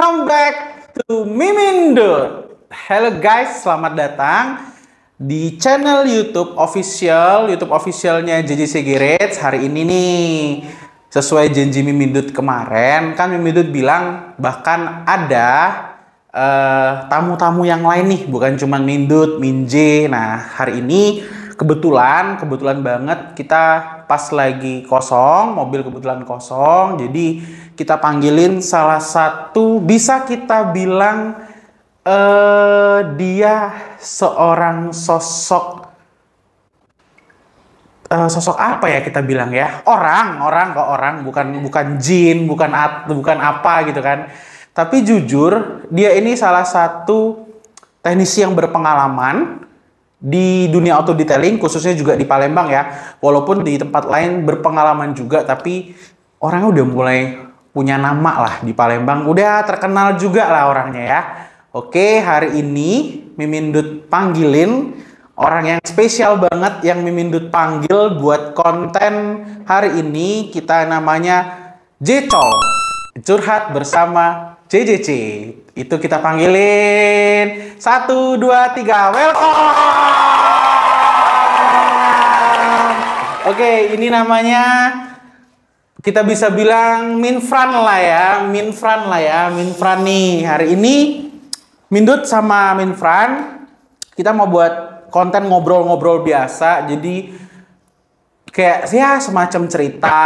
Welcome back to Mimindo. Halo guys, selamat datang di channel YouTube officialnya JJC Garage. Hari ini nih, sesuai janji Mimindut kemarin, kan Mimindut bilang bahkan ada tamu-tamu yang lain nih, bukan cuma Mindut, Minje. Nah, hari ini kebetulan banget kita pas lagi kosong, mobil kebetulan kosong, jadi kita panggilin salah satu, bisa kita bilang dia seorang sosok apa ya kita bilang ya, orang bukan jin, bukan apa gitu kan. Tapi jujur, dia ini salah satu teknisi yang berpengalaman di dunia auto detailing, khususnya juga di Palembang ya. Walaupun di tempat lain berpengalaman juga, tapi orangnya udah mulai punya nama lah di Palembang. Udah terkenal juga lah orangnya ya. Oke, hari ini Mimindut panggilin orang yang spesial banget yang Mimindut panggil buat konten hari ini. Kita namanya Jecol, curhat bersama JJC. Itu kita panggilin 1, 2, 3, welcome. Oke, ini namanya kita bisa bilang Minfran lah ya. Minfran nih. Hari ini Mindut sama Minfran kita mau buat konten ngobrol-ngobrol biasa. Jadi kayak ya semacam cerita,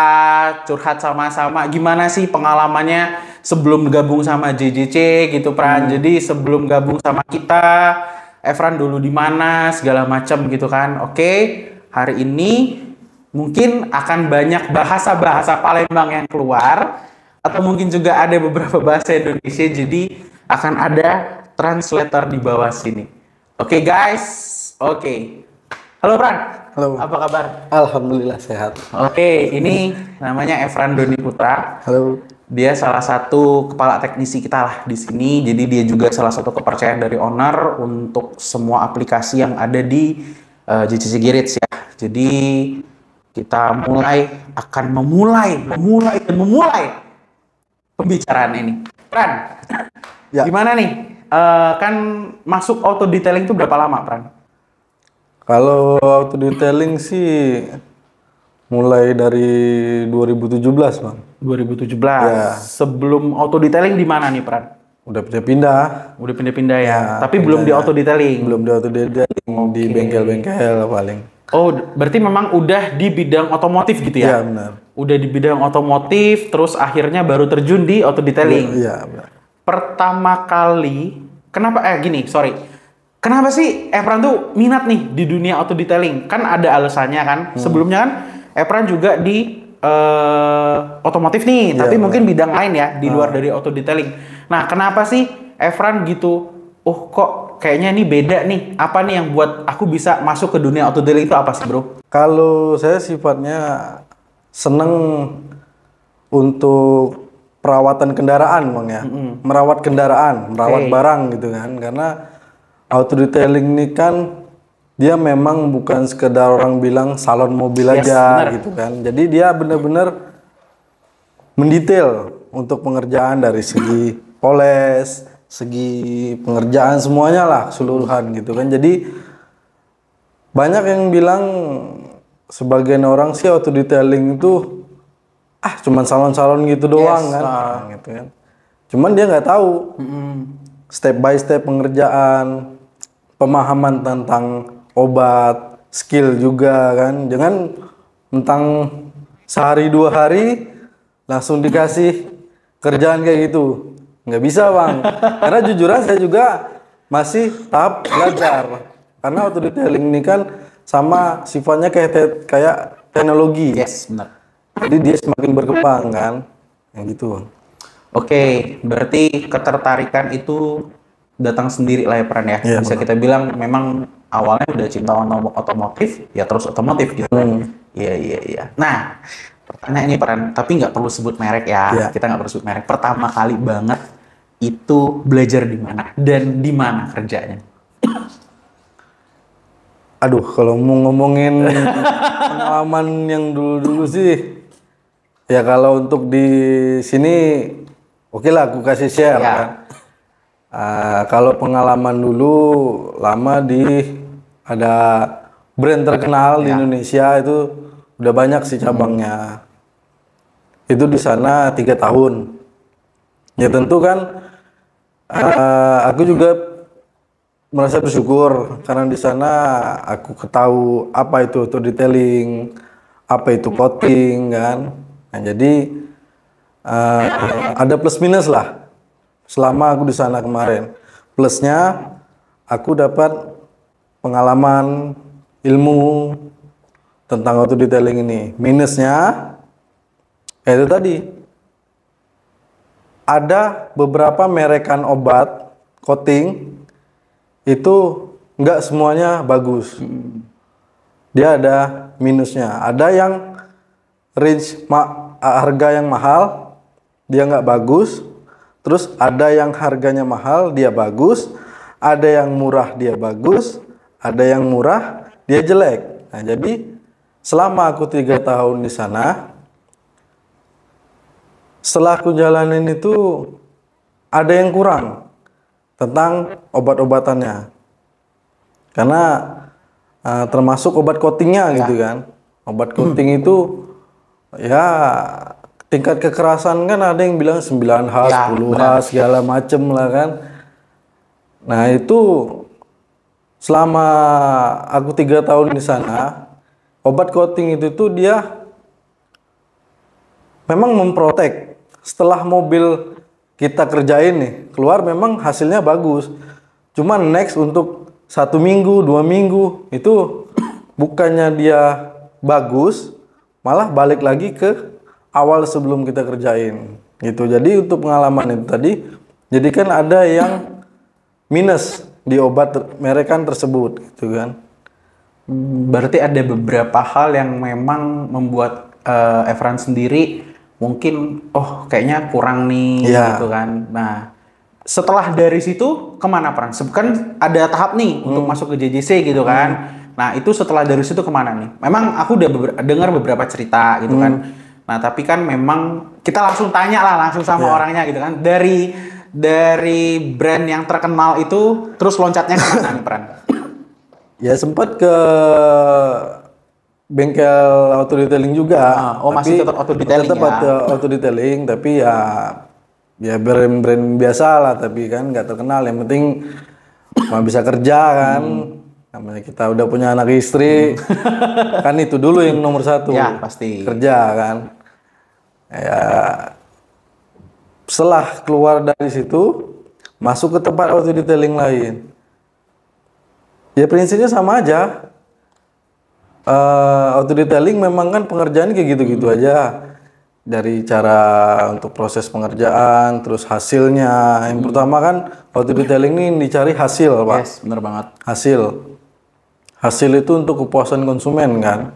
curhat sama-sama. Gimana sih pengalamannya sebelum gabung sama JJC gitu, Pran. Jadi sebelum gabung sama kita, Efran dulu di mana, segala macam gitu kan. Oke, hari ini mungkin akan banyak bahasa-bahasa Palembang yang keluar, atau mungkin juga ada beberapa bahasa Indonesia. Jadi akan ada translator di bawah sini. Oke guys, oke. Halo Pran. Halo. Apa kabar? Alhamdulillah sehat. Oke, ini namanya Efran Doni Putra. Halo. Dia salah satu kepala teknisi kita lah di sini. Jadi dia juga salah satu kepercayaan dari owner untuk semua aplikasi yang ada di JJC Garage ya. Jadi kita akan memulai pembicaraan ini. Pran, Ya. gimana nih? Kan masuk auto detailing itu berapa lama, Pran? Kalau auto detailing sih mulai dari 2017, Bang. 2017. Ya. Sebelum auto detailing di mana nih, Pran? Udah pindah-pindah. Udah pindah-pindah ya. Ya, Tapi belum di auto detailing. Belum di auto detailing, di bengkel-bengkel paling. Oh, berarti memang udah di bidang otomotif gitu ya? Iya, benar. Udah di bidang otomotif, terus akhirnya baru terjun di auto detailing. Iya, benar. Pertama kali, kenapa sih Efran tuh minat nih di dunia auto detailing? Kan ada alasannya kan. Sebelumnya kan Efran juga di otomotif nih, tapi mungkin bidang lain ya di luar dari auto detailing. Nah, kenapa sih Efran gitu? Oh, kok kayaknya ini beda nih. Apa nih yang buat aku bisa masuk ke dunia auto detailing itu apa sih, Bro? Kalau saya sifatnya seneng untuk perawatan kendaraan, Bang ya. Merawat kendaraan, merawat barang gitu kan. Karena auto detailing ini kan dia memang bukan sekedar orang bilang salon mobil aja gitu kan. Jadi dia benar-benar mendetail untuk pengerjaan dari segi poles, segi pengerjaan semuanya lah keseluruhan gitu kan. Jadi banyak yang bilang, sebagian orang sih auto detailing itu cuman salon-salon gitu doang kan, gitu kan. Cuman dia nggak tahu step by step pengerjaan, pemahaman tentang obat, skill juga kan. Jangan tentang sehari 2 hari langsung dikasih kerjaan kayak gitu. Nggak bisa, Bang. Karena jujuran saya juga masih tahap belajar. Karena auto detailing ini kan sama sifatnya kayak teknologi. Yes, benar. Jadi dia semakin berkembang kan. Yang gitu, Bang. Oke, berarti ketertarikan itu datang sendiri lah ya, Pran ya. Iya, Bisa kita bilang memang awalnya udah cinta otomotif, ya terus otomotif gitu. Iya. Nah, pertanyaan ini, Pran, tapi nggak perlu sebut merek ya. Iya. Kita nggak perlu sebut merek. Pertama kali banget itu belajar di mana dan di mana kerjanya? Aduh, kalau mau ngomongin pengalaman yang dulu-dulu sih, ya kalau untuk di sini Oke lah, aku kasih share Ya. kan. Kalau pengalaman dulu lama di ada brand terkenal di Indonesia itu udah banyak sih cabangnya. Itu di sana 3 tahun. Ya tentu kan aku juga merasa bersyukur karena di sana aku ketahui apa itu auto detailing, apa itu coating kan. Nah, jadi ada plus minus lah selama aku di sana kemarin. Plusnya aku dapat pengalaman, ilmu tentang auto detailing ini. Minusnya itu tadi ada beberapa merekan obat coating itu nggak semuanya bagus. Dia ada minusnya. Ada yang range harga yang mahal, dia nggak bagus. Terus ada yang harganya mahal, dia bagus. Ada yang murah, dia bagus. Ada yang murah, dia jelek. Nah, jadi selama aku 3 tahun di sana, setelah aku jalanin itu ada yang kurang tentang obat-obatannya. Karena termasuk obat coatingnya gitu kan. Obat coating itu ya tingkat kekerasan kan ada yang bilang 9H, 10H segala macem lah kan. Nah itu selama aku 3 tahun di sana, obat coating itu tuh dia memang memprotek. Setelah mobil kita kerjain nih, keluar memang hasilnya bagus. Cuman next untuk 1 minggu, 2 minggu itu bukannya dia bagus, malah balik lagi ke awal sebelum kita kerjain. Gitu. Jadi untuk pengalaman itu tadi, jadi kan ada yang minus di obat merekan tersebut, gitu kan. Berarti ada beberapa hal yang memang membuat Efran sendiri mungkin kayaknya kurang nih gitu kan. Nah, setelah dari situ kemana Pran? Kan ada tahap nih untuk masuk ke JJC gitu kan. Nah, itu setelah dari situ kemana nih? Memang aku udah dengar beberapa cerita gitu kan. Nah, tapi kan memang kita langsung tanya lah langsung sama orangnya gitu kan. Dari brand yang terkenal itu terus loncatnya kemana nih Pran? Ya sempat ke bengkel auto detailing juga. Masih tetap auto detailing tetap auto detailing, tapi ya brand-brand biasa lah, tapi kan nggak terkenal. Yang penting cuma bisa kerja kan. Namanya kita udah punya anak istri, kan itu dulu yang nomor 1. Ya pasti. Kerja kan. Ya setelah keluar dari situ, masuk ke tempat auto detailing lain. Ya prinsipnya sama aja. Auto detailing memang kan pengerjaan kayak gitu-gitu aja. Dari cara untuk proses pengerjaan, terus hasilnya. Yang pertama kan auto detailing ini dicari hasil, Pak. Yes, bener banget. Hasil itu untuk kepuasan konsumen kan.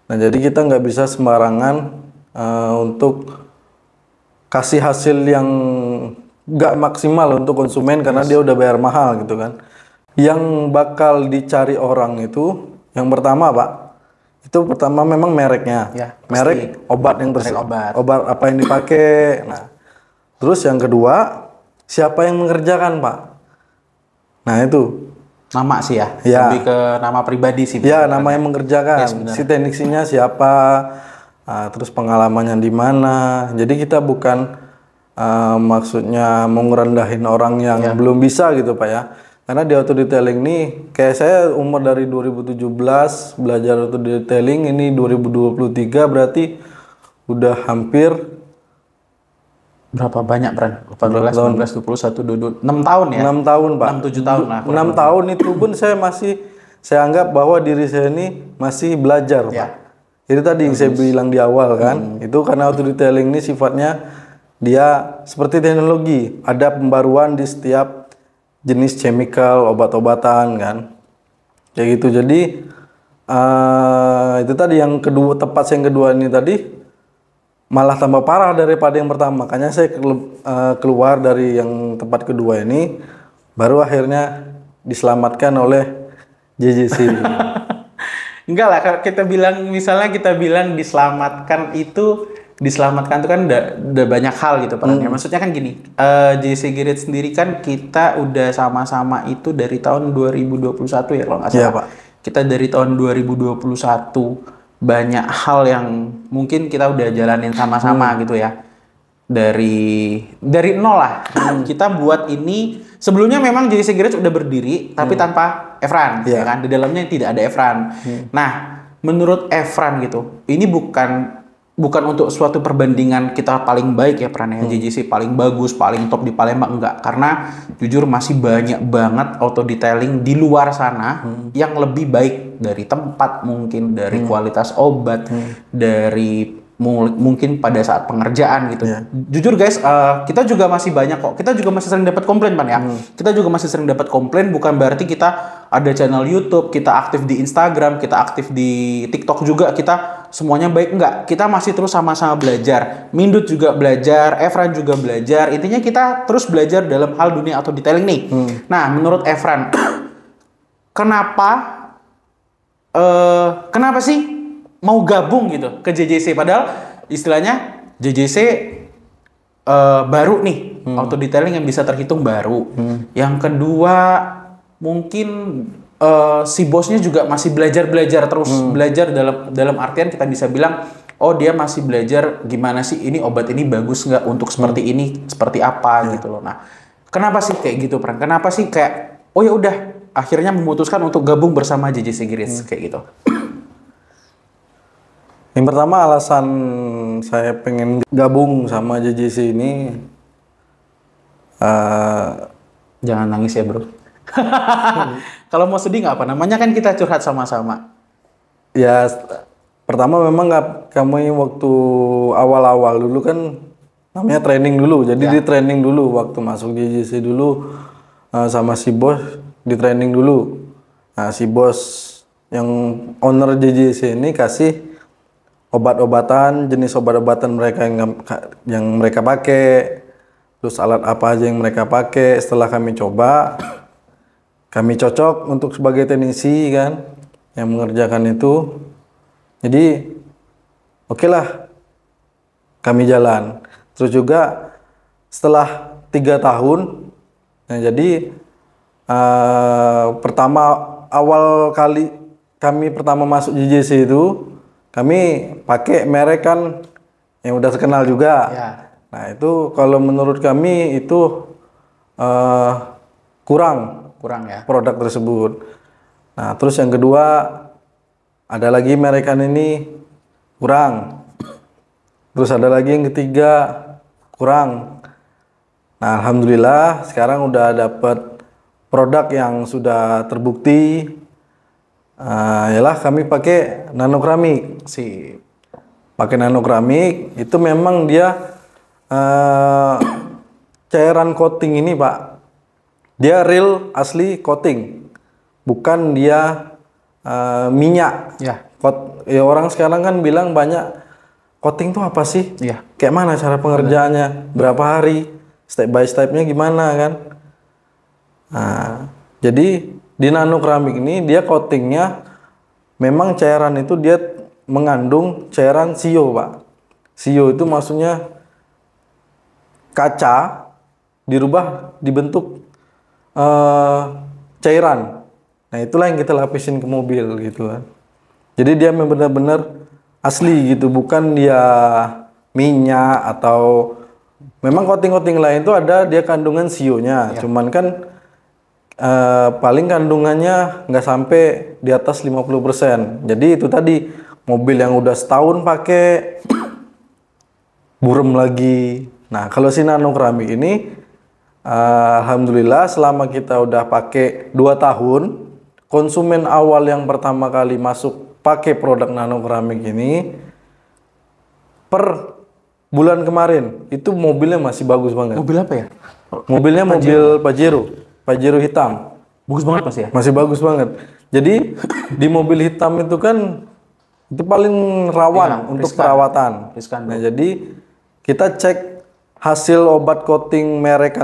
Nah jadi kita nggak bisa sembarangan untuk kasih hasil yang nggak maksimal untuk konsumen karena dia udah bayar mahal gitu kan. Yang bakal dicari orang itu yang pertama Pak, itu pertama memang mereknya. Ya, merek obat yang obat. Obat apa yang dipakai. Nah, terus yang kedua siapa yang mengerjakan Pak? Nah itu. Nama sih ya. Lebih ke nama pribadi sih. Ya nama yang mengerjakan. Si teknisinya siapa? Terus pengalamannya di mana? Jadi kita bukan maksudnya mau ngerendahin orang yang belum bisa gitu Pak ya. Karena di auto detailing nih, kayak saya umur dari 2017 belajar auto detailing, ini 2023 berarti udah hampir berapa banyak Pran? 14, 19, 20, 21, 22, 6 tahun ya? 6 tahun Pak. 6-7 tahun lah. 6 tahun itu pun saya anggap bahwa diri saya ini masih belajar Pak. Itu tadi yang saya bilang di awal kan, itu karena auto detailing ini sifatnya dia seperti teknologi, ada pembaruan di setiap jenis chemical, obat-obatan kan, kayak gitu. Jadi itu tadi yang kedua, tepat yang kedua ini tadi malah tambah parah daripada yang pertama. Makanya saya keluar dari yang tempat kedua ini, baru akhirnya diselamatkan oleh JJC. Enggak lah, kita bilang misalnya kita bilang diselamatkan itu diselamatkan itu kan udah banyak hal gitu perannya. Maksudnya kan gini, JC Garage sendiri kan kita udah sama-sama itu dari tahun 2021 ya kalau nggak salah. Iya, Pak. Kita dari tahun 2021 banyak hal yang mungkin kita udah jalanin sama-sama gitu ya. Dari nol lah. Kita buat ini sebelumnya memang JC Garage udah berdiri tapi tanpa Efran ya kan. Di dalamnya tidak ada Efran. Nah, menurut Efran gitu, ini bukan untuk suatu perbandingan kita paling baik ya Pran ya. JJC paling bagus, paling top di Palembang, enggak. Karena jujur masih banyak banget auto detailing di luar sana yang lebih baik dari tempat mungkin, dari kualitas obat, dari mungkin pada saat pengerjaan gitu. Jujur guys, kita juga masih banyak kok. Kita juga masih sering dapat komplain Pan ya. Kita juga masih sering dapat komplain, bukan berarti kita ada channel YouTube, kita aktif di Instagram, kita aktif di TikTok juga, kita semuanya baik, enggak. Kita masih terus sama-sama belajar. Mindut juga belajar, Efran juga belajar. Intinya kita terus belajar dalam hal dunia auto detailing nih. Nah, menurut Efran, kenapa sih mau gabung gitu ke JJC? Padahal istilahnya JJC baru nih, auto detailing yang bisa terhitung baru. Yang kedua mungkin si bosnya juga masih belajar terus, belajar dalam artian kita bisa bilang, oh dia masih belajar gimana sih ini obat ini bagus nggak untuk seperti ini, seperti apa gitu loh. Nah, kenapa sih kayak gitu Pran? Kenapa sih kayak oh ya udah akhirnya memutuskan untuk gabung bersama JJC Garage kayak gitu? Yang pertama alasan saya pengen gabung sama JJC ini, jangan nangis ya bro. Kalau mau sedih nggak apa? Namanya kan kita curhat sama-sama. Ya pertama memang kami waktu awal-awal dulu kan namanya training dulu. Jadi di training dulu waktu masuk JJC dulu sama si bos di training dulu. Nah si bos yang owner JJC ini kasih obat-obatan, jenis obat-obatan mereka yang mereka pakai, terus alat apa aja yang mereka pakai. Setelah kami coba, kami cocok untuk sebagai teknisi kan yang mengerjakan itu. Jadi oke lah kami jalan. Terus juga setelah 3 tahun, nah jadi awal kali kami pertama masuk JJC itu kami pakai merek kan yang udah terkenal juga. Nah itu kalau menurut kami itu kurang ya produk tersebut. Nah terus yang kedua ada lagi merekan ini kurang. Terus ada lagi yang ketiga kurang. Nah alhamdulillah sekarang udah dapat produk yang sudah terbukti. Yalah kami pakai nanokramik sih. Pakai nanokramik itu memang dia cairan coating ini Pak. Dia real asli coating. Bukan dia minyak. Ya orang sekarang kan bilang banyak coating tuh apa sih? Kayak mana cara pengerjaannya? Berapa hari? Step by stepnya gimana kan? Nah, jadi di nanokramik ini dia coatingnya memang cairan itu dia mengandung cairan sio Pak. Sio itu maksudnya kaca dirubah dibentuk cairan. Nah itulah yang kita lapisin ke mobil gitu kan. Jadi dia benar-benar asli gitu, bukan dia minyak atau memang coating-coating lain itu ada dia kandungan sionya. Cuman kan paling kandungannya nggak sampai di atas 50%. Jadi itu tadi mobil yang udah setahun pakai burem lagi. Nah kalau si nanokramik ini alhamdulillah selama kita udah pakai 2 tahun, konsumen awal yang pertama kali masuk pakai produk nanokramik ini per bulan kemarin itu mobilnya masih bagus banget. Mobil apa ya? Mobilnya mobil Pajero hitam. Bagus banget Mas ya? Masih bagus banget. Jadi di mobil hitam itu kan itu paling rawan untuk perawatan. Nah, jadi kita cek hasil obat coating merek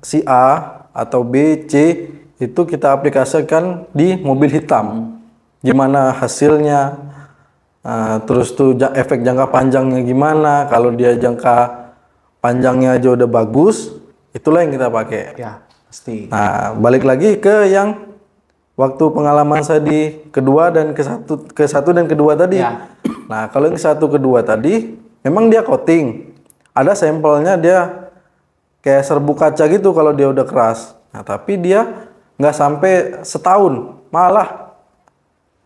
si A atau B, C itu kita aplikasikan di mobil hitam. Gimana hasilnya? Terus tuh efek jangka panjangnya gimana? Kalau dia jangka panjangnya aja udah bagus, itulah yang kita pakai. Ya, pasti. Nah, balik lagi ke yang waktu pengalaman saya di kedua dan ke satu dan kedua tadi. Ya. Nah, kalau yang satu kedua tadi, memang dia coating. Ada sampelnya dia kayak serbuk kaca gitu kalau dia udah keras. Nah, tapi dia nggak sampai setahun, malah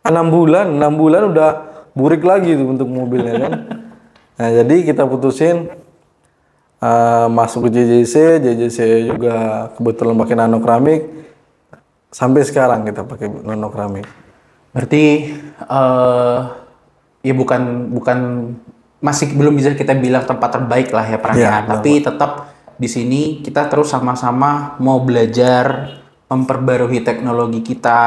6 bulan udah burik lagi tuh untuk mobilnya kan. Nah, jadi kita putusin masuk ke JJC juga kebetulan pakai nano keramik. Sampai sekarang kita pakai nano keramik. Berarti ya bukan masih belum bisa kita bilang tempat terbaik lah ya Pran ya, tapi tetap di sini kita terus sama-sama mau belajar memperbarui teknologi kita.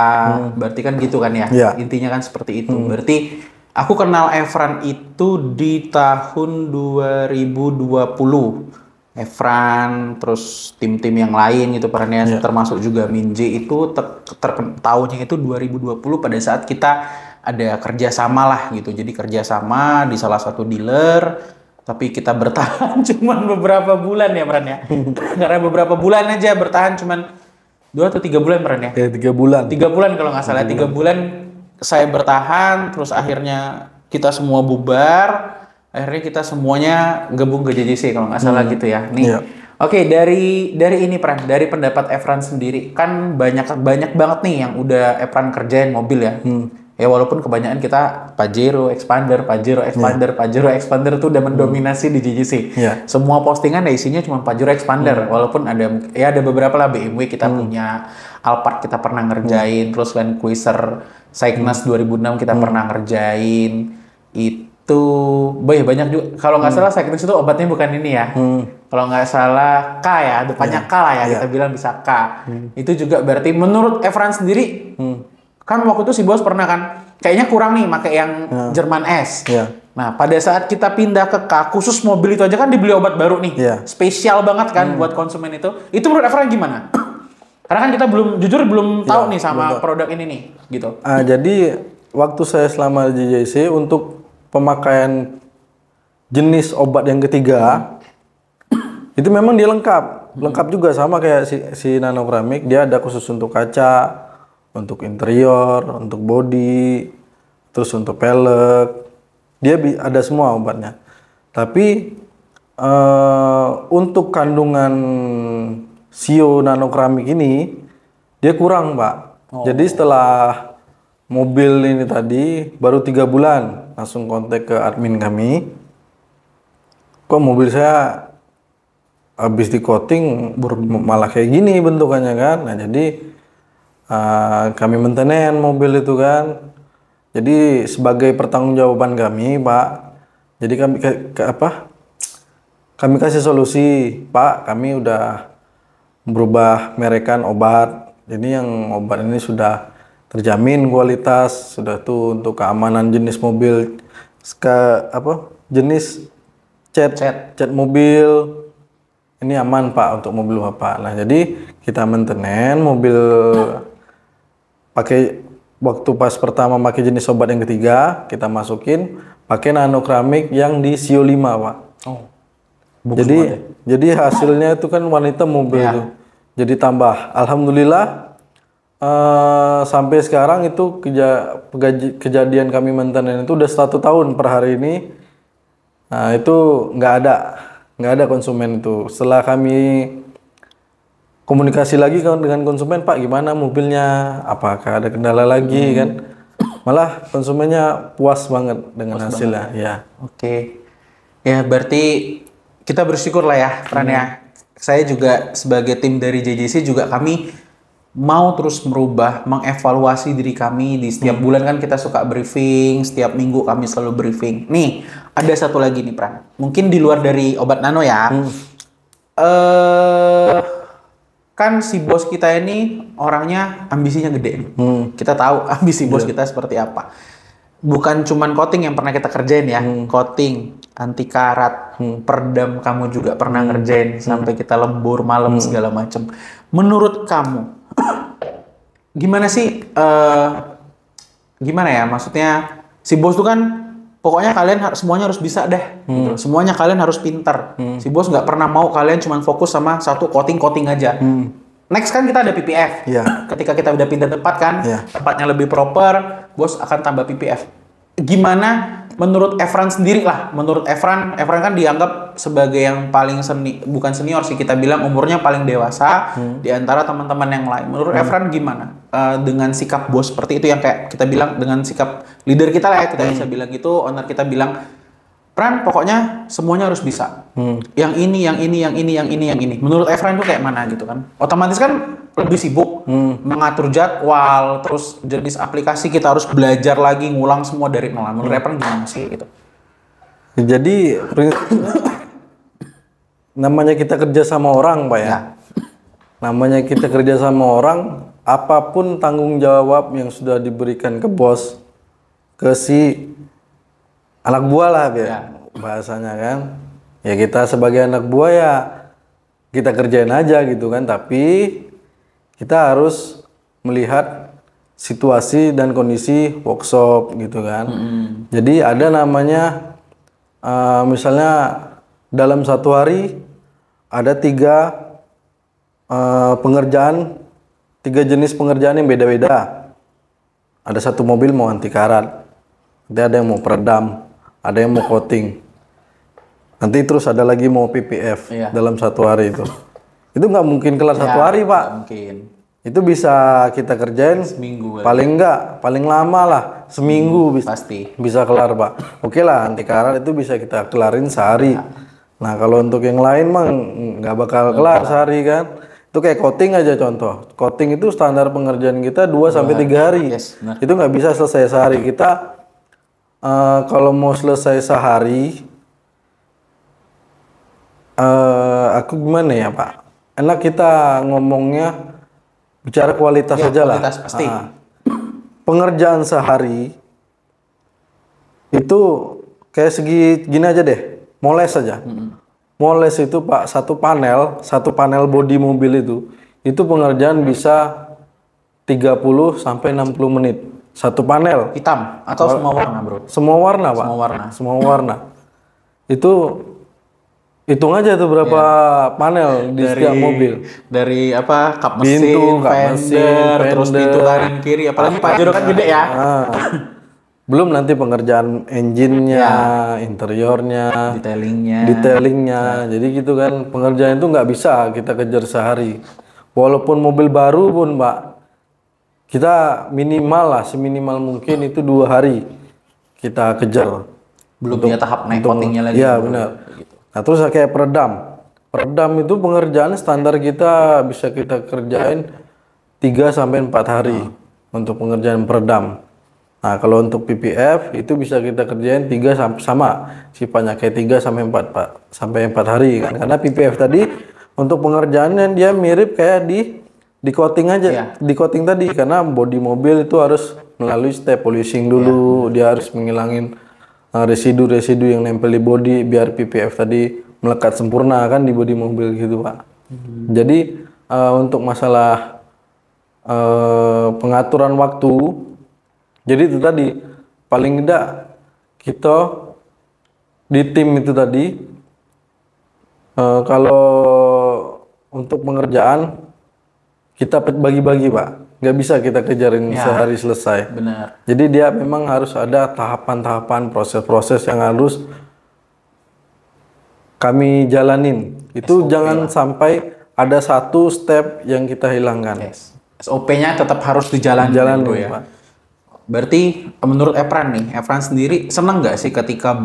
Berarti kan gitu kan ya. Intinya kan seperti itu. Berarti aku kenal Efran itu di tahun 2020. Efran, terus tim-tim yang lain gitu perannya, termasuk juga Minje itu tahunnya itu 2020 pada saat kita ada kerjasama lah gitu. Jadi kerjasama di salah satu dealer, tapi kita bertahan cuman beberapa bulan ya Pran ya. Karena beberapa bulan aja bertahan cuman 2 atau 3 bulan Pran ya? Ya 3 bulan. 3 bulan kalau nggak salah. 3 bulan saya bertahan, terus akhirnya kita semua bubar. Akhirnya kita semuanya gabung ke JJC kalau nggak salah gitu ya. Nih, Oke, dari ini Pran, dari pendapat Efran sendiri kan banyak banget nih yang udah Efran kerjain mobil ya. Ya walaupun kebanyakan kita Pajero Expander tuh udah mendominasi di JJC. Semua postingan isinya cuma Pajero Expander, walaupun ada beberapa lah BMW kita punya, Alphard kita pernah ngerjain, terus Land Cruiser Cygnus 2006 kita pernah ngerjain. Banyak juga. Kalau nggak salah Cygnus itu obatnya bukan ini ya. Kalau nggak salah K ya, depannya K lah ya, kita bilang bisa K. Itu juga berarti menurut Efran sendiri, kan waktu itu si bos pernah kan, kayaknya kurang nih pakai yang Jerman S. Nah, pada saat kita pindah ke K, khusus mobil itu aja kan dibeli obat baru nih. Spesial banget kan buat konsumen itu. Itu menurut Efran gimana? Karena kan kita belum tahu nih sama produk ini nih, gitu. Jadi waktu saya selama di JJC untuk pemakaian jenis obat yang ketiga itu memang dia lengkap juga sama kayak si nano keramik. Dia ada khusus untuk kaca, untuk interior, untuk body, terus untuk pelek, dia ada semua obatnya. Tapi untuk kandungan Sio nano keramik ini dia kurang Pak. Jadi setelah mobil ini tadi baru 3 bulan langsung kontak ke admin kami, kok mobil saya habis di coating malah kayak gini bentukannya kan. Nah jadi kami maintenance mobil itu kan. Jadi sebagai pertanggungjawaban kami Pak, jadi kami kasih solusi Pak, kami udah berubah merekan obat. Jadi yang obat ini sudah terjamin kualitas, sudah tuh untuk keamanan jenis mobil, jenis cat mobil ini aman Pak untuk mobil Bapak. Nah jadi kita maintenance mobil pakai waktu pas pertama pakai jenis obat yang ketiga kita masukin pakai nano keramik yang di Sio 5 Pak. Jadi hasilnya itu kan warna hitam mobil itu. Jadi tambah, alhamdulillah. Sampai sekarang itu kejadian kami maintenance itu udah 1 tahun per hari ini. Nah itu nggak ada konsumen itu. Setelah kami komunikasi lagi dengan konsumen, Pak gimana mobilnya, apakah ada kendala lagi kan, malah konsumennya puas banget dengan hasilnya. Ya. Oke. Ya berarti kita bersyukur lah ya Pran ya. Saya juga sebagai tim dari JJC juga kami mau terus merubah, mengevaluasi diri kami di setiap bulan kan kita suka briefing, setiap minggu kami selalu briefing. Nih, ada satu lagi nih Pran. Mungkin di luar dari obat nano ya. Kan si bos kita ini orangnya ambisinya gede nih. Kita tahu ambisi bos kita seperti apa. Bukan cuman coating yang pernah kita kerjain ya, coating, anti karat, perdam kamu juga pernah ngerjain sampai kita lembur malam segala macam. Menurut kamu gimana sih, gimana ya, maksudnya si bos tuh kan pokoknya kalian semuanya harus bisa deh. Gitu. Semuanya kalian harus pintar. Si bos nggak pernah mau kalian cuma fokus sama satu coating aja. Next kan kita ada PPF. Iya. Ketika kita udah pindah tempat kan, Iya. tempatnya lebih proper, bos akan tambah PPF. Gimana menurut Efran sendiri lah? Menurut Efran kan dianggap sebagai yang paling bukan senior sih, kita bilang umurnya paling dewasa di antara teman-teman yang lain. Menurut Efran gimana? Dengan sikap bos seperti itu yang kayak kita bilang dengan sikap leader kita lah ya, kita bisa bilang gitu, owner kita bilang, Fran, pokoknya semuanya harus bisa. Yang ini. Menurut Efran itu kayak mana gitu kan? Otomatis kan lebih sibuk mengatur jadwal, terus jenis aplikasi kita harus belajar lagi, ngulang semua dari nol. Menurut Efran gimana sih gitu? Jadi namanya kita kerja sama orang, Pak ya. Namanya kita kerja sama orang, apapun tanggung jawab yang sudah diberikan ke bos, ke si anak buah lah bahasanya kan. Ya kita sebagai anak buah ya kita kerjain aja gitu kan. Tapi kita harus melihat situasi dan kondisi workshop gitu kan. Jadi ada namanya misalnya dalam satu hari ada 3 jenis pengerjaan yang beda-beda. Ada satu mobil mau anti karat, ada yang mau peredam, ada yang mau coating. Nanti terus ada lagi mau PPF dalam satu hari itu. Itu nggak mungkin kelar satu hari, Pak. Mungkin. Itu bisa kita kerjain seminggu. Paling lama lah seminggu pasti bisa kelar, Pak. Oke lah, anti karat itu bisa kita kelarin sehari. Nah kalau untuk yang lain mah nggak bakal kelar sehari kan. Itu kayak coating aja contoh. Coating itu standar pengerjaan kita 2-3 hari. Itu nggak bisa selesai sehari. Kita kalau mau selesai sehari, aku gimana ya Pak? Enak kita ngomongnya bicara kualitas aja lah. Kualitas pasti. Pengerjaan sehari itu kayak gini aja deh, moles aja. Moles itu Pak, satu panel bodi mobil itu pengerjaan bisa 30 sampai 60 menit. Satu panel. Hitam atau semua warna, Bro? Semua warna, Pak. Semua warna. Itu hitung aja tuh berapa panel di setiap mobil. Dari apa? Kap mesin, fender, terus pintu kanan kiri, apalagi Pajero kan gede ya. Belum nanti pengerjaan engine-nya, interiornya, detailingnya. Jadi gitu kan, pengerjaan itu nggak bisa kita kejar sehari. Walaupun mobil baru pun, Pak, kita minimal lah, seminimal mungkin itu 2 hari kita kejar. Belum dia tahap naik coatingnya lagi. Iya benar. Gitu. Nah terus kayak peredam. Peredam itu pengerjaan standar kita bisa kita kerjain 3-4 hari untuk pengerjaan peredam. Nah kalau untuk PPF itu bisa kita kerjain 3 sama sifatnya kayak 3-4 hari kan. Karena PPF tadi untuk pengerjaannya dia mirip kayak di coating aja, di coating tadi karena bodi mobil itu harus melalui step polishing dulu, dia harus menghilangin residu-residu yang nempel di bodi biar PPF tadi melekat sempurna kan di bodi mobil gitu Pak. Jadi untuk masalah pengaturan waktu, jadi itu tadi paling tidak kita di tim itu tadi kalau untuk pengerjaan kita bagi-bagi Pak, nggak bisa kita kejarin sehari selesai. Benar. Jadi dia memang harus ada tahapan-tahapan, proses-proses yang harus kami jalanin. Itu jangan sampai ada satu step yang kita hilangkan. SOP-nya tetap harus dijalankan Bro ya. Pak. Berarti menurut Efran nih, Efran sendiri seneng nggak sih ketika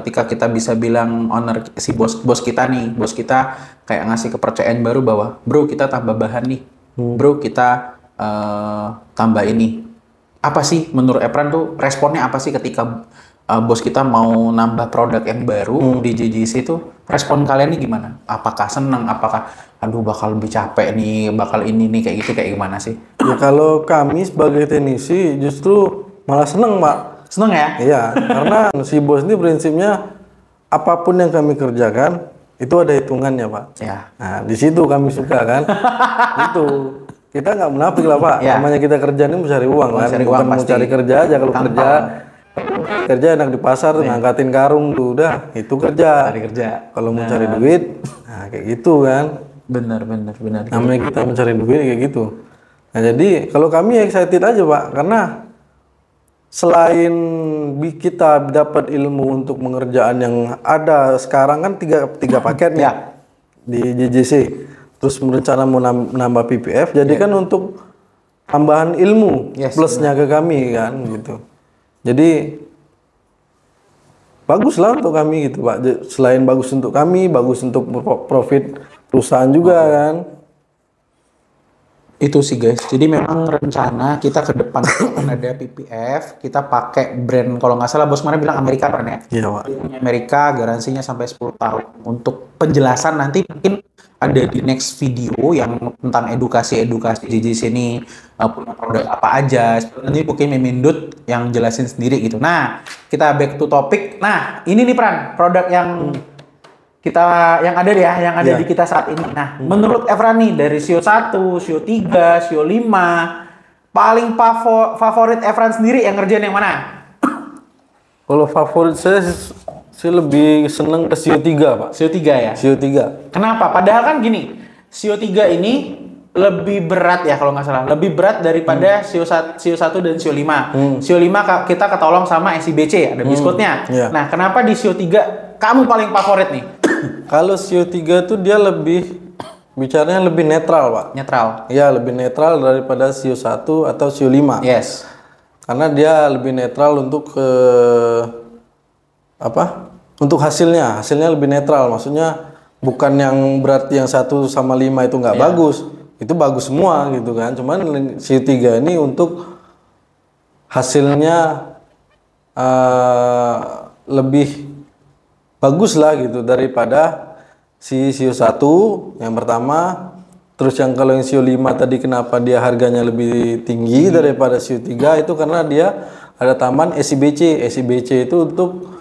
ketika kita bisa bilang owner si bos kita kayak ngasih kepercayaan baru bahwa bro kita tambah bahan nih, bro kita tambah ini. Apa sih menurut Efran tuh responnya apa sih ketika bos kita mau nambah produk yang baru di JJC itu? Respon kalian nih gimana? Apakah seneng? Apakah aduh bakal lebih capek nih, bakal ini nih kayak gitu, kayak gimana sih? Ya kalau kami sebagai teknisi justru malah seneng Pak. Seneng ya? Iya, karena si bos ini prinsipnya apapun yang kami kerjakan itu ada hitungannya Pak. Ya. Nah di situ kami suka kan. Itu kita nggak munafik lah Pak. Namanya kita kerja ini mencari uang kan. Bukan mau cari kerja aja kalau kerja. Kerja enak di pasar tuh, ngangkatin karung tuh udah itu kerja. Cari kerja. Kalau mau cari duit, nah kayak gitu kan. Benar. Namanya kita mencari duit kayak gitu. Nah jadi kalau kami excited aja Pak, karena selain kita dapat ilmu untuk pengerjaan yang ada sekarang kan tiga paket nih di JJC. Terus berencana mau nambah PPF, jadi kan untuk tambahan ilmu plusnya ke kami kan gitu. Jadi bagus lah untuk kami gitu Pak. Selain bagus untuk kami, bagus untuk profit perusahaan juga kan. Itu sih guys. Jadi memang rencana kita ke depan ada PPF, kita pakai brand kalau nggak salah bos mana bilang Amerika kan ya? Iya Pak. Amerika garansinya sampai 10 tahun. Untuk penjelasan nanti mungkin ada di next video yang tentang edukasi JJC ini punya produk apa aja. Nanti mungkin Memindut yang jelasin sendiri gitu. Nah, kita back to topic. Nah, ini nih Pran, produk yang yang ada di kita saat ini. Nah, menurut Efran nih dari Sio 1, Sio 3, Sio 5, paling favorit Efran sendiri yang ngerjain yang mana? Kalau favorit saya lebih seneng ke Sio 3, Pak. Sio 3 ya? Sio 3. Kenapa? Padahal kan gini, Sio 3 ini lebih berat ya kalau nggak salah. Lebih berat daripada Sio 1 dan Sio 5. Sio 5 kita ketolong sama SIBC, ada biskutnya. Nah, kenapa di Sio 3 kamu paling favorit nih? Kalau Sio 3 tuh dia bicaranya lebih netral, Pak. Netral? Iya, lebih netral daripada Sio 1 atau Sio 5. Yes. Karena dia lebih netral untuk untuk hasilnya lebih netral. Maksudnya bukan yang berarti yang 1 sama 5 itu nggak bagus. Itu bagus semua gitu kan. Cuman Sio 3 ini untuk hasilnya lebih bagus lah gitu daripada si Sio 1 yang pertama. Terus yang kalau yang Sio 5 tadi kenapa dia harganya lebih tinggi daripada Sio 3 itu karena dia ada tambahan SIBC. SIBC itu untuk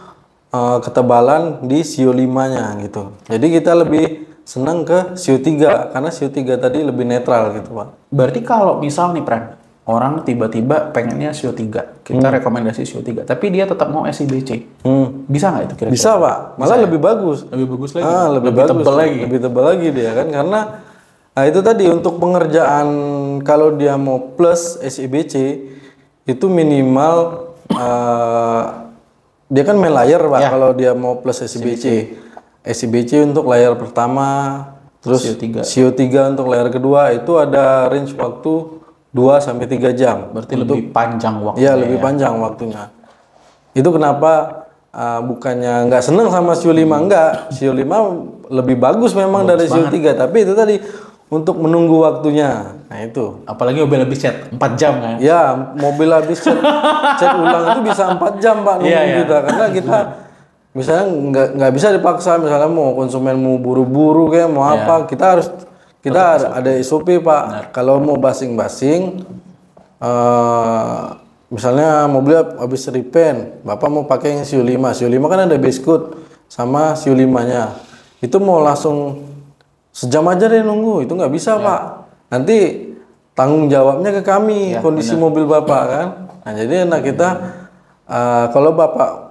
ketebalan di Sio 5-nya gitu. Jadi kita lebih senang ke Sio 3 karena Sio 3 tadi lebih netral gitu, Pak. Berarti kalau misal nih Pran, orang tiba-tiba pengennya Sio 3, kita rekomendasi Sio 3, tapi dia tetap mau SIBC. Bisa nggak itu kira-kira? Bisa, Pak. Malah lebih bagus. Lebih bagus lagi. Lebih bagus, tebal lagi. Lebih tebal lagi dia kan karena itu tadi untuk pengerjaan kalau dia mau plus SIBC itu minimal dia kan main layer Pak kalau dia mau plus SIBC. SIBC untuk layar pertama, terus Sio 3 untuk layar kedua itu ada range waktu 2 sampai 3 jam. Berarti lebih panjang waktunya. Iya, lebih panjang waktunya. Itu kenapa bukannya nggak seneng sama Sio 5 enggak. Sio 5 lebih bagus memang dari Sio 3, tapi itu tadi untuk menunggu waktunya. Nah, itu. Apalagi mobil habis cat 4 jam kan? Ya, mobil habis cat ulang itu bisa 4 jam Pak nunggu kita karena kita misalnya nggak bisa dipaksa misalnya mau konsumen mau buru-buru kayak mau apa kita ada SOP Pak. Kalau mau basing-basing misalnya mobil habis repaint Bapak mau pakai yang Sio 5 kan ada base coat sama Sio 5-nya itu mau langsung sejam aja deh nunggu itu nggak bisa Pak. Nanti tanggung jawabnya ke kami kondisi mobil Bapak kan. Nah jadi enak kita kalau Bapak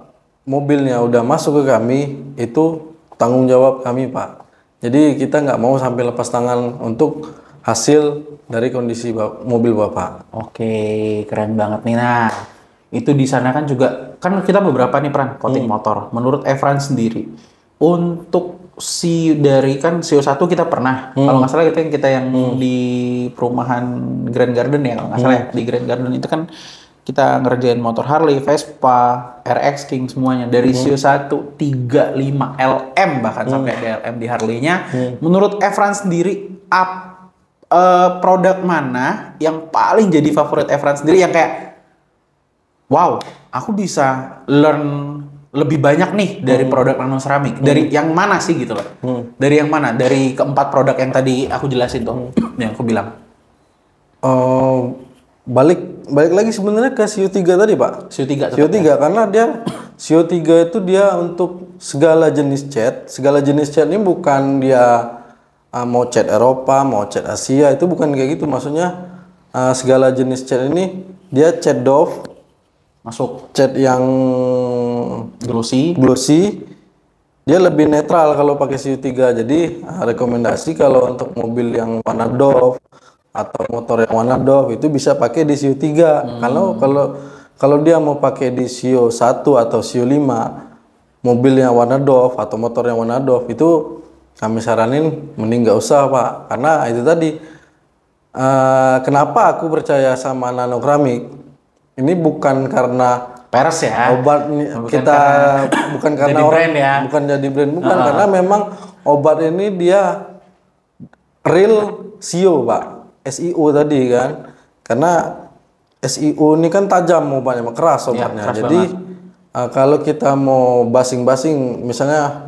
mobilnya udah masuk ke kami itu tanggung jawab kami Pak. Jadi kita nggak mau sampai lepas tangan untuk hasil dari kondisi mobil Bapak. Oke, keren banget nih. Nah, itu di sana kan juga kan kita beberapa nih Pran coating motor. Menurut Efran sendiri untuk dari kan Sio 1 kita pernah. Kalau nggak salah kita yang di perumahan Grand Garden ya kalau nggak salah ya. Di Grand Garden itu kan kita ngerjain motor Harley, Vespa, RX King semuanya dari Sio 1 35 LM bahkan sampai ada LM di Harley-nya. Menurut Efran sendiri produk mana yang paling jadi favorit Efran sendiri yang kayak wow, aku bisa learn lebih banyak nih dari produk nano ceramic. Dari yang mana sih gitu loh? Dari yang mana? Dari keempat produk yang tadi aku jelasin tuh yang aku bilang. Balik lagi sebenarnya ke Sio 3 tadi Pak. Sio 3 karena Sio 3 itu dia untuk segala jenis cat. Segala jenis cat ini bukan dia mau cat Eropa, mau cat Asia, itu bukan kayak gitu. Maksudnya segala jenis cat ini dia cat Dove, Masuk cat yang glossy. Dia lebih netral kalau pakai CU3. Jadi rekomendasi kalau untuk mobil yang warna Dove atau motor yang warna Dove itu bisa pakai di CU3. Kalau dia mau pakai di CU1 atau CU5, mobil yang warna Dove atau motor yang warna Dove itu kami saranin mending nggak usah, Pak. Karena itu tadi kenapa aku percaya sama nanokramik? Ini bukan karena Peres ya. obat bukan karena jadi orang brand ya. bukan jadi brand, bukan karena memang obat ini dia real SIO, Pak. SIO tadi kan. Karena SIO ini kan tajam obatnya, keras obatnya. keras Jadi kalau kita mau basing-basing, misalnya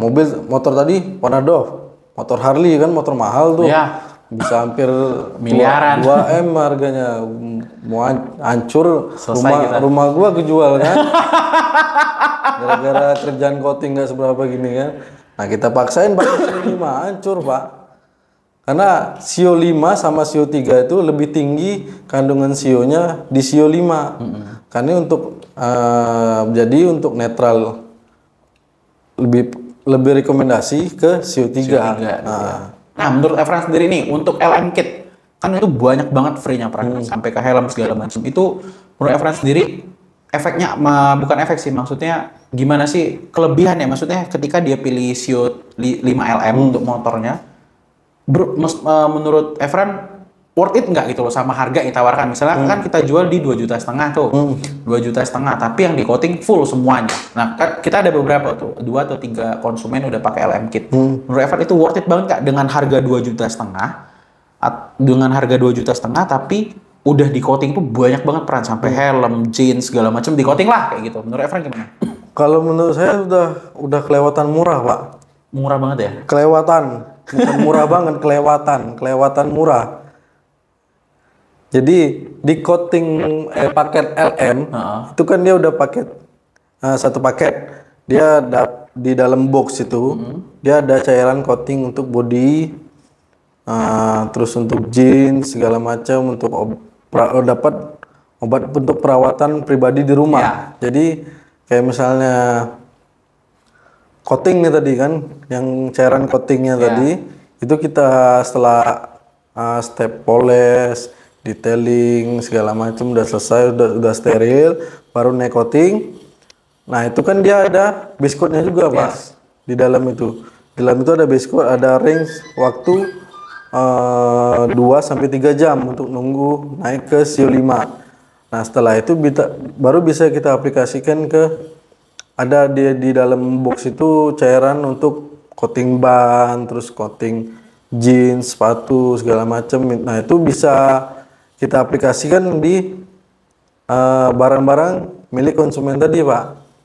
motor tadi warna Dove, motor Harley kan motor mahal tuh. Iya. Bisa hampir Miliaran. 2 M harganya. Mau hancur rumah gua kejual kan. Gara-gara kerjaan coating nggak seberapa gini kan. Nah, kita paksain pakai CO5, hancur, Pak. Karena CO5 sama CO3 itu lebih tinggi kandungan CO-nya di CO5. Karena jadi untuk netral lebih rekomendasi ke CO3. Nah, menurut Efran sendiri nih, untuk LM Kit, kan itu banyak banget free-nya, sampai ke helm segala macam. Itu menurut Efran sendiri, efeknya, bukan efek sih, maksudnya gimana sih kelebihannya? Maksudnya ketika dia pilih Sio 5LM untuk motornya, menurut Efran, worth it nggak gitu loh sama harga yang ditawarkan? Misalnya kan kita jual di 2,5 juta tuh, 2,5 juta, tapi yang di coating full semuanya. Nah, kan kita ada beberapa tuh, 2 atau 3 konsumen udah pakai LM Kit. Menurut Evan itu worth it banget nggak dengan harga 2,5 juta? Dengan harga 2,5 juta, tapi udah di coating tuh banyak banget peran, sampai helm, jeans segala macam di coating lah kayak gitu. Menurut Evan gimana? Kalau menurut saya udah kelewatan murah, Pak. Murah banget ya? Kelewatan, bukan murah banget, kelewatan murah. Jadi di coating paket LM itu kan dia udah paket satu paket, dia di dalam box itu dia ada cairan coating untuk body, terus untuk jeans segala macam, untuk dapat obat untuk perawatan pribadi di rumah. Jadi kayak misalnya coating nih tadi kan, yang cairan coatingnya tadi itu kita setelah step poles, detailing segala macam udah selesai, udah steril, baru naik coating. Nah, itu kan dia ada biskutnya juga, Pak. Di dalam itu. Di dalam itu ada biskut, ada range waktu 2 sampai 3 jam untuk nunggu naik ke CO5. Nah, setelah itu baru bisa kita aplikasikan ada di dalam box itu cairan untuk coating ban, terus coating jeans, sepatu segala macam. Nah, itu bisa kita aplikasikan di barang-barang milik konsumen tadi, Pak.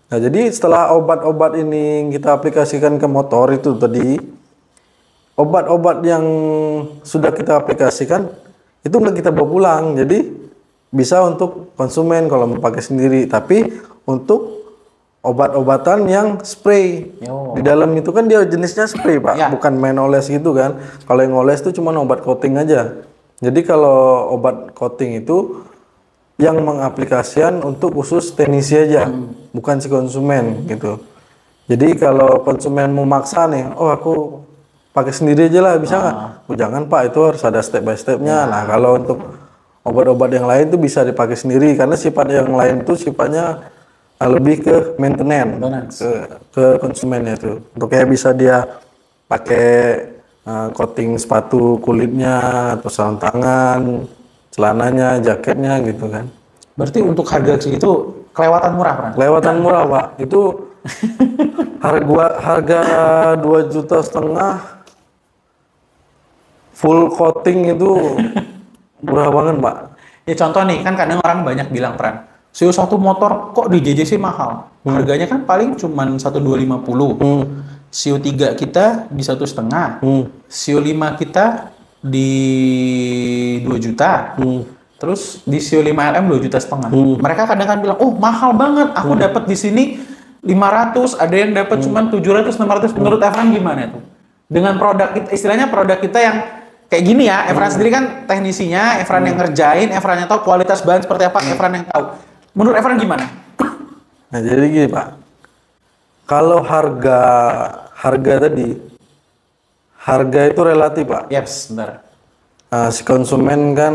Nah, jadi setelah obat-obat ini kita aplikasikan ke motor itu tadi, obat-obat yang sudah kita aplikasikan itu nggak kita bawa pulang. Jadi bisa untuk konsumen kalau mau pakai sendiri, tapi untuk obat-obatan yang spray. Di dalam itu kan dia jenisnya spray, Pak, bukan main oles gitu kan. Kalau yang oles itu cuma obat coating aja. Jadi kalau obat coating itu yang mengaplikasikan untuk khusus teknisi aja, bukan si konsumen gitu. Jadi kalau konsumen mau maksa nih, aku pakai sendiri aja lah, bisa nggak? Oh, jangan, Pak, itu harus ada step by stepnya. Nah, kalau untuk obat-obat yang lain itu bisa dipakai sendiri, karena sifat yang lain itu sifatnya lebih ke maintenance, ke konsumennya itu. Untuk kayak bisa dia pakai coating sepatu kulitnya atau sarung tangan, celananya, jaketnya gitu kan. Berarti untuk harga segitu kelewatan murah, Pak? Kelewatan murah, Pak. Itu harga 2,5 juta full coating itu murah banget, Pak. Ya contoh nih, kan kadang orang banyak bilang, Pran, satu motor kok di JJC mahal. Harganya kan paling cuman 1.250. CO3 kita di 1,5, CO5 kita di 2 juta, terus di CO5 LM 2,5 juta. Mereka kadang kan bilang, oh mahal banget, aku dapat di sini 500, ada yang dapat cuma 700, 600. Menurut Efran gimana tuh? Dengan produk kita, istilahnya produk kita yang kayak gini ya, Efran sendiri kan teknisinya, Efran yang ngerjain, Efran yang tahu kualitas bahan seperti apa, Efran yang tahu. Menurut Efran gimana? Nah, jadi gini Pak, kalau harga tadi, harga itu relatif Pak. Yes, benar. Si konsumen kan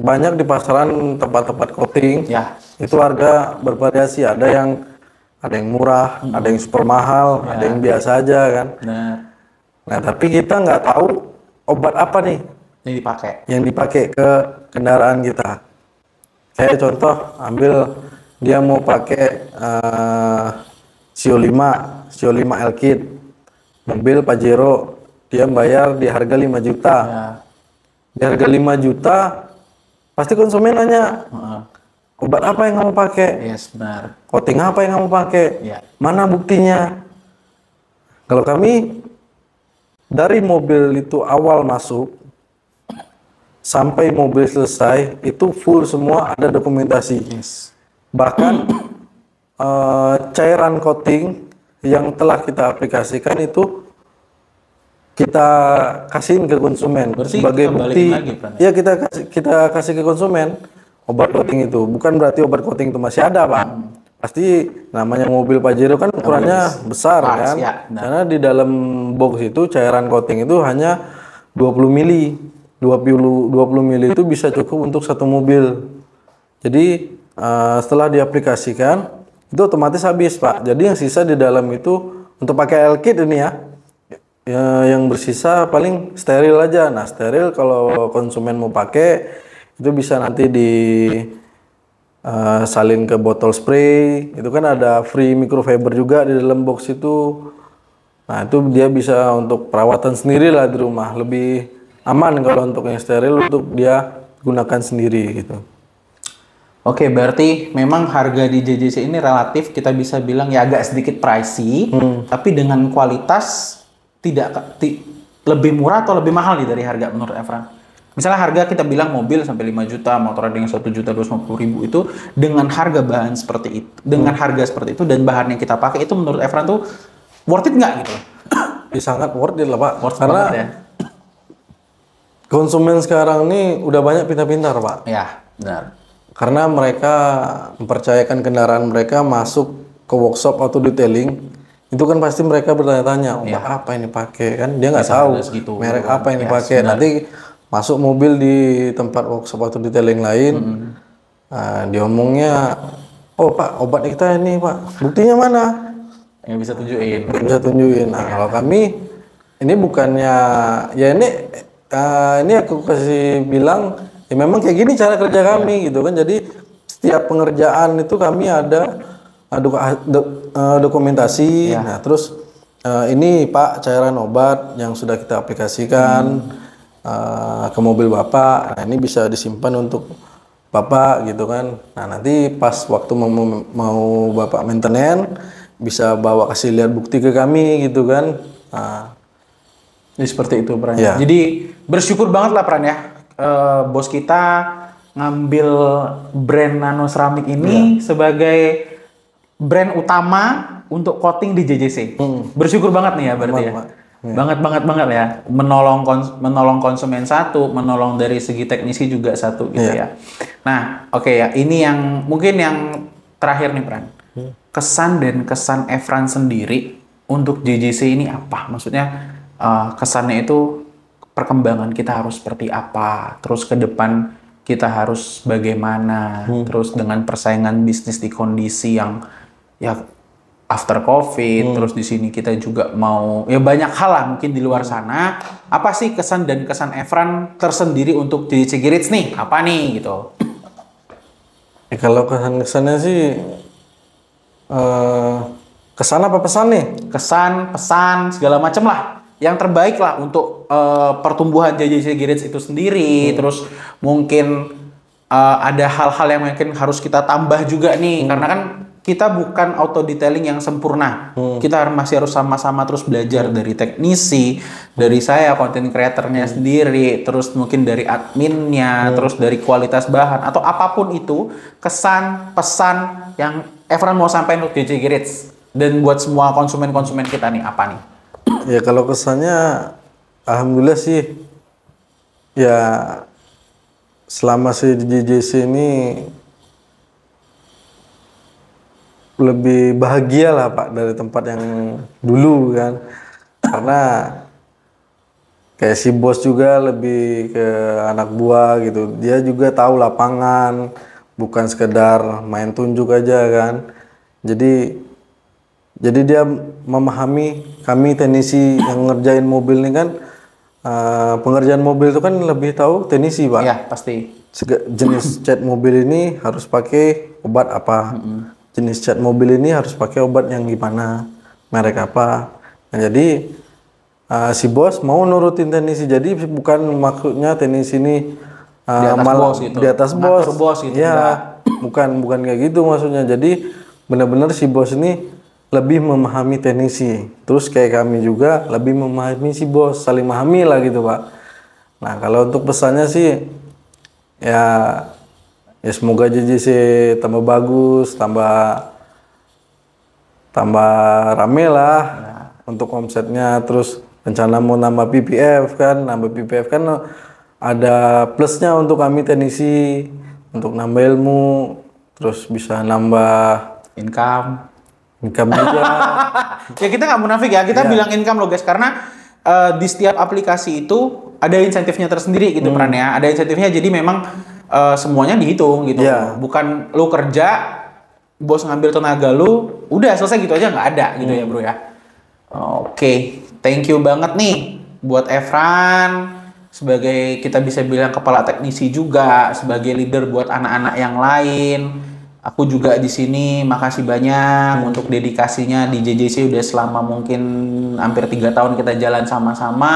banyak di pasaran tempat-tempat coating, Ya. itu harga bervariasi. Ada yang murah, ada yang super mahal, ada yang biasa aja kan. Benar. Nah, tapi kita nggak tahu obat apa nih Ini dipakai. yang dipakai ke kendaraan kita. Kayak contoh, ambil dia mau pakai Sio 5 L-Kit, mobil Pajero, dia bayar di harga 5 juta. Ya. Di harga 5 juta, pasti konsumen nanya, Heeh. obat apa yang kamu pakai? Yes, benar. Coating apa yang kamu pakai? Ya. Mana buktinya? Kalau kami, dari mobil itu awal masuk, sampai mobil selesai, itu full semua ada dokumentasi. Yes. Bahkan cairan coating yang telah kita aplikasikan itu kita kasihin ke konsumen Berarti sebagai kita bukti. balikin lagi, Pran, Ya kita kasih ke konsumen obat coating itu. Bukan berarti obat coating itu masih ada, Pak. Pasti namanya mobil Pajero kan ukurannya besar kan. Ya, benar. Karena di dalam box itu cairan coating itu hanya 20 mili. 20 mili itu bisa cukup untuk satu mobil. Jadi setelah diaplikasikan itu otomatis habis Pak. Jadi yang sisa di dalam itu untuk pakai L-Kit ini ya, yang bersisa paling steril aja. Nah steril kalau konsumen mau pakai itu bisa nanti salin ke botol spray. Itu kan ada free microfiber juga di dalam box itu. Nah itu dia bisa untuk perawatan sendiri lah di rumah. Lebih aman kalau untuk yang steril untuk dia gunakan sendiri gitu. Oke, berarti memang harga di JJC ini relatif kita bisa bilang ya agak sedikit pricey, tapi dengan kualitas lebih murah atau lebih mahal nih dari harga menurut Efran? Misalnya harga kita bilang mobil sampai 5 juta, motor ada yang 1.250.000 itu dengan harga bahan seperti itu, dengan harga seperti itu dan bahan yang kita pakai itu menurut Efran tuh worth it nggak gitu? Ya, sangat worth it lah Pak. Worth Karena banget ya. konsumen sekarang ini udah banyak pintar-pintar Pak. Ya, benar. Karena mereka mempercayakan kendaraan mereka masuk ke workshop auto detailing, itu kan pasti mereka bertanya-tanya, obat apa ini pakai kan? Dia nggak tahu segitu. merek apa yang Yes, dipakai. benar. Nanti masuk mobil di tempat workshop auto detailing lain, diomongnya, oh Pak obat kita ini Pak, buktinya mana? Yang bisa tunjukin. Bisa tunjukin. Nah kalau kami ini bukannya ya ini aku kasih bilang ya memang kayak gini cara kerja kami gitu kan. Jadi setiap pengerjaan itu kami ada dokumentasi. Nah terus ini Pak cairan obat yang sudah kita aplikasikan ke mobil Bapak. Nah ini bisa disimpan untuk Bapak gitu kan. Nah nanti pas waktu mau Bapak maintenance bisa bawa kasih lihat bukti ke kami gitu kan. Nah, Jadi seperti itu Pran. Ya. Jadi bersyukur banget lah Pran ya. Bos kita ngambil brand Nano Ceramic ini sebagai brand utama untuk coating di JJC. Bersyukur banget nih ya berarti ya. Pak. Banget ya. Menolong konsumen satu, menolong dari segi teknisi juga satu gitu ya. Nah, oke ya. Ini yang mungkin yang terakhir nih Pran. Kesan dan kesan Efran sendiri untuk JJC ini apa? Maksudnya kesannya itu perkembangan kita harus seperti apa, terus ke depan kita harus bagaimana, terus dengan persaingan bisnis di kondisi yang ya after COVID, terus di sini kita juga mau ya banyak hal lah mungkin di luar sana. Apa sih kesan dan kesan Efran tersendiri untuk JJC Garage nih? Apa nih gitu? Ya, kalau kesannya sih kesan apa pesan nih? Kesan, pesan, segala macam lah. Yang terbaik lah untuk pertumbuhan JJC Garage itu sendiri. Terus mungkin ada hal-hal yang mungkin harus kita tambah juga nih. Karena kan kita bukan auto detailing yang sempurna. Kita masih harus sama-sama terus belajar dari teknisi, dari saya content creatornya sendiri, terus mungkin dari adminnya, terus dari kualitas bahan atau apapun itu, kesan, pesan yang Efran mau sampaikan untuk JJC Garage dan buat semua konsumen-konsumen kita nih apa nih? Ya kalau kesannya alhamdulillah sih ya selama si JJC ini lebih bahagia lah Pak dari tempat yang dulu kan. Karena kayak si bos juga lebih ke anak buah gitu. Dia juga tahu lapangan, bukan sekedar main tunjuk aja kan. Jadi dia memahami kami teknisi yang ngerjain mobil ini kan, pengerjaan mobil itu kan lebih tahu teknisi Pak. Iya, pasti. Jenis cat mobil ini harus pakai obat apa, jenis cat mobil ini harus pakai obat yang gimana, merek apa. Nah, jadi si bos mau nurutin teknisi, jadi bukan maksudnya teknisi ini Di atas malah bos gitu. di atas Ngatur bos, bos gitu, ya enggak. bukan kayak gitu maksudnya. Jadi benar-benar si bos ini lebih memahami teknisi, terus kayak kami juga lebih memahami si bos, saling memahami lah gitu Pak. Nah kalau untuk pesannya sih ya semoga JJC tambah bagus, tambah rame lah untuk omsetnya. Terus rencana mau nambah PPF kan, ada plusnya untuk kami teknisi, untuk nambah ilmu, terus bisa nambah Income. juga. Ya kita nggak munafik ya, kita bilang income loh guys, karena di setiap aplikasi itu ada insentifnya tersendiri gitu Pran ya, ada insentifnya, jadi memang semuanya dihitung gitu. Iya. Bukan lu kerja, bos ngambil tenaga lu, udah selesai gitu aja, nggak ada gitu ya bro ya. Oke, thank you banget nih buat Efran sebagai kita bisa bilang kepala teknisi juga, sebagai leader buat anak-anak yang lain. Aku juga di sini makasih banyak untuk dedikasinya di JJC, udah selama mungkin hampir 3 tahun kita jalan sama-sama.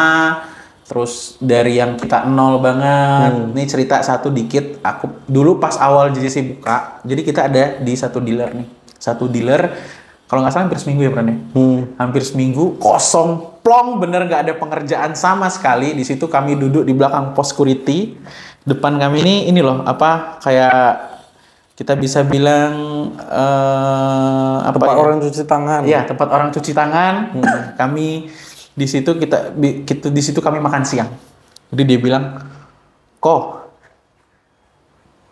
Terus dari yang kita nol banget, ini cerita satu dikit. Aku dulu pas awal JJC buka, jadi kita ada di satu dealer nih. Satu dealer, kalau nggak salah hampir seminggu ya Pran ya? Hampir seminggu, kosong, plong, bener nggak ada pengerjaan sama sekali. Di situ kami duduk di belakang pos security. Depan kami ini loh, apa kayak kita bisa bilang Tempat orang cuci tangan. Iya, tempat orang cuci tangan. Kami di situ di situ kami makan siang. Jadi dia bilang, "Kok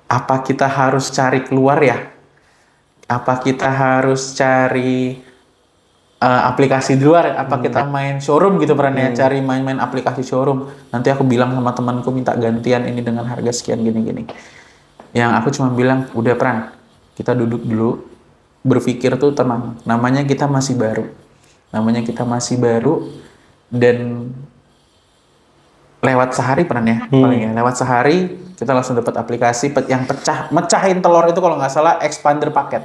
apa kita harus cari keluar ya? Apa kita harus cari aplikasi di luar? Apa kita main showroom gitu Pran ya? Cari main-main aplikasi showroom. Nanti aku bilang sama temanku minta gantian ini dengan harga sekian gini-gini." Yang aku cuma bilang, udah Pran, kita duduk dulu, berpikir tuh tenang. Namanya kita masih baru. Dan lewat sehari Pran ya, paling ya. Lewat sehari, kita langsung dapat aplikasi yang mecahin telur itu kalau nggak salah expander paket.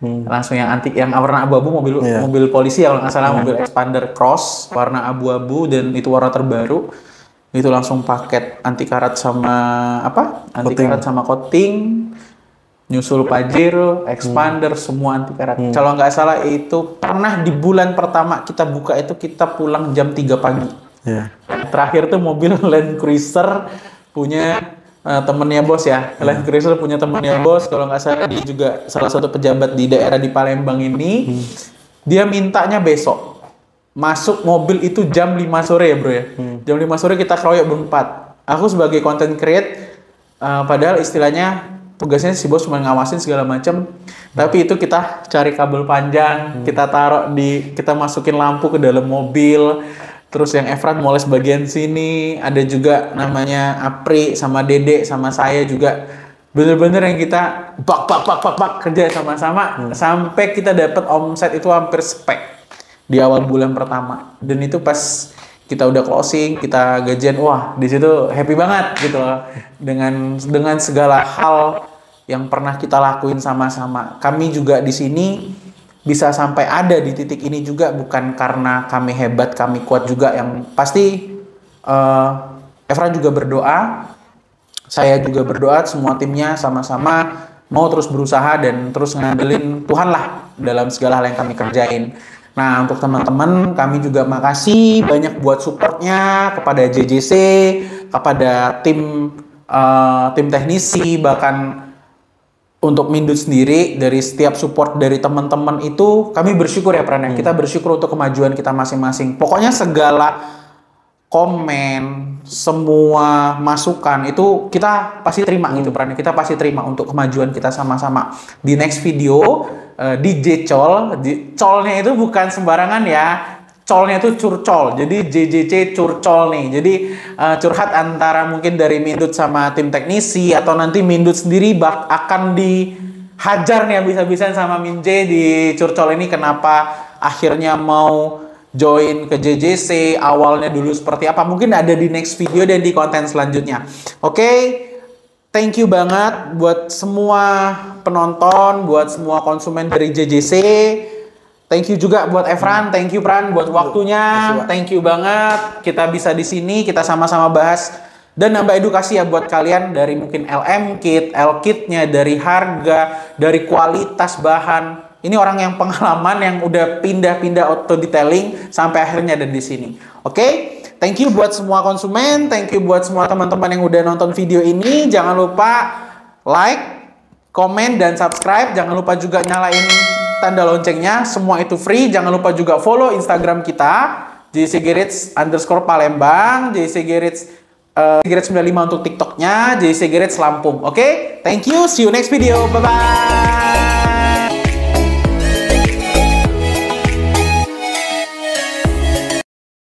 Langsung yang warna abu-abu, mobil polisi ya kalau nggak salah, mobil expander cross, warna abu-abu dan itu warna terbaru. Itu langsung paket anti karat sama karat sama coating, nyusul pajero, expander, semua anti karat. Kalau nggak salah itu pernah di bulan pertama kita buka itu kita pulang jam 3 pagi. Terakhir tuh mobil Land Cruiser punya temennya bos ya. Land Cruiser punya temennya bos, kalau nggak salah dia juga salah satu pejabat di daerah di Palembang ini. Dia mintanya besok. Masuk mobil itu jam 5 sore ya bro ya. Jam 5 sore kita keroyok berempat. Aku sebagai content create, padahal istilahnya tugasnya si bos cuma ngawasin segala macam. Tapi itu kita cari kabel panjang, kita masukin lampu ke dalam mobil. Terus yang Efran moles bagian sini, ada juga namanya Apri sama Dede sama saya juga. Bener-bener yang kita bak kerja sama-sama sampai kita dapat omset itu hampir spek di awal bulan pertama. Dan itu pas kita udah closing, kita gajian, wah di situ happy banget gitu loh. Dengan segala hal yang pernah kita lakuin sama-sama. Kami juga di sini bisa sampai ada di titik ini juga bukan karena kami hebat, kami kuat juga. Yang pasti Efran juga berdoa, saya juga berdoa, semua timnya sama-sama mau terus berusaha dan terus ngandelin Tuhan lah dalam segala hal yang kami kerjain. Nah, untuk teman-teman, kami juga makasih banyak buat supportnya kepada JJC, kepada tim teknisi, bahkan untuk Mindut sendiri, dari setiap support dari teman-teman itu, kami bersyukur ya Pran. Kita bersyukur untuk kemajuan kita masing-masing. Pokoknya segala komen, semua masukan itu kita pasti terima gitu Pran. Kita pasti terima untuk kemajuan kita sama-sama. Di next video DJ Col, colnya itu bukan sembarangan ya. Colnya itu curcol. Jadi JJC curcol nih. Jadi curhat antara mungkin dari Mindut sama tim teknisi atau nanti Mindut sendiri akan dihajar nih habis-habisan sama Minje di curcol ini kenapa akhirnya mau join ke JJC, awalnya dulu seperti apa, mungkin ada di next video dan di konten selanjutnya. Oke, thank you banget buat semua penonton, buat semua konsumen dari JJC. Thank you juga buat Efran, thank you Pran buat waktunya, thank you banget. Kita bisa di sini, kita sama-sama bahas dan nambah edukasi ya buat kalian dari mungkin LM kit, L kitnya, dari harga, dari kualitas bahan. Ini orang yang pengalaman yang udah pindah-pindah auto detailing sampai akhirnya ada di sini. Oke, thank you buat semua konsumen, thank you buat semua teman-teman yang udah nonton video ini. Jangan lupa like, komen, dan subscribe. Jangan lupa juga nyalain tanda loncengnya. Semua itu free. Jangan lupa juga follow Instagram kita JCGerits_Palembang, JCGerits 95 untuk TikToknya, JCGerits Lampung. Oke, thank you. See you next video. Bye bye.